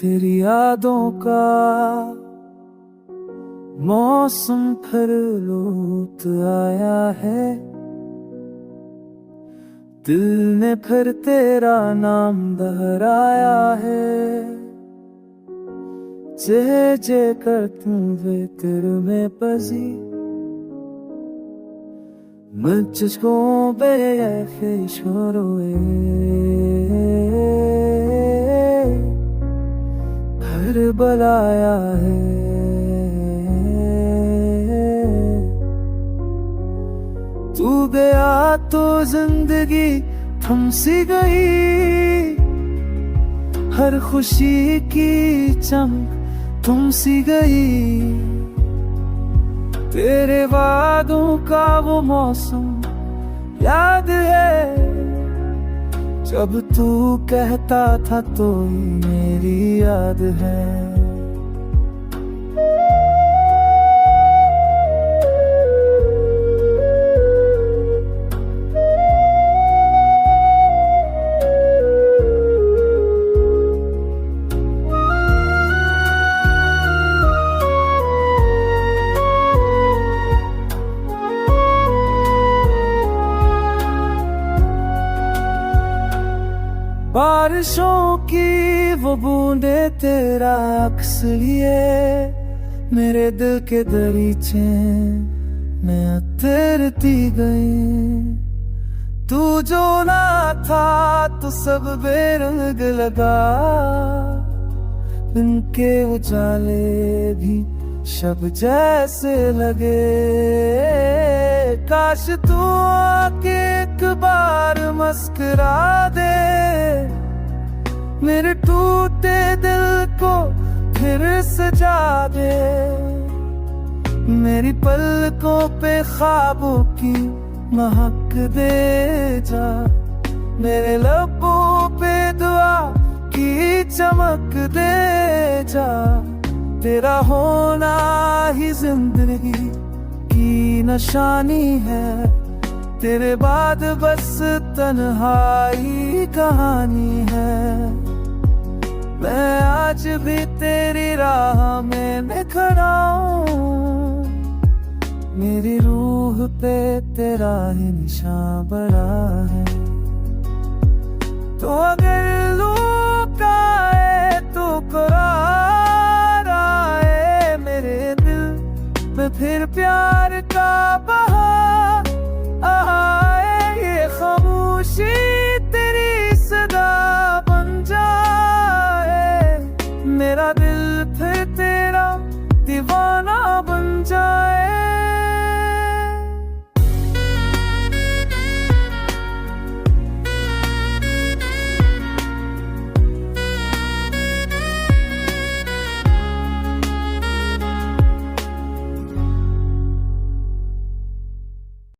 तेरी यादों का मौसम फिर लौट आया है। दिल ने फिर तेरा नाम दोहराया है। जे कर तुम वे तेरे में पजी मुझको बेफ़े छोड़ोए फिर बुलाया है। तू गया तो जिंदगी थम सी गई, हर खुशी की चमक तुम सी गई। तेरे वादों का वो मौसम याद है, जब तू कहता था तो ही मेरी याद है। बारिशों की वो बूंदे तेरा अक्स लिए मेरे दिल के दरीचे में तैरती गई। तू जो ना था तो सब बेरंग लगा, दिन के उजाले भी शब जैसे लगे। काश तू आके एक बार मुस्कुरा दे, मेरे टूटे दिल को फिर सजा दे। मेरी पलकों पे ख्वाबों की महक दे जा, मेरे लबों पे दुआ की चमक दे जा। तेरा होना ही जिंदगी की निशानी है, तेरे बाद बस तन्हाई कहानी है। मैं आज भी तेरी राह में खड़ा हूँ, मेरी रूह पे तेरा ही निशान बड़ा है। तो अगर लूट आए तो करार आए मेरे दिल में, फिर प्यार का बहा आए। ये खामोशी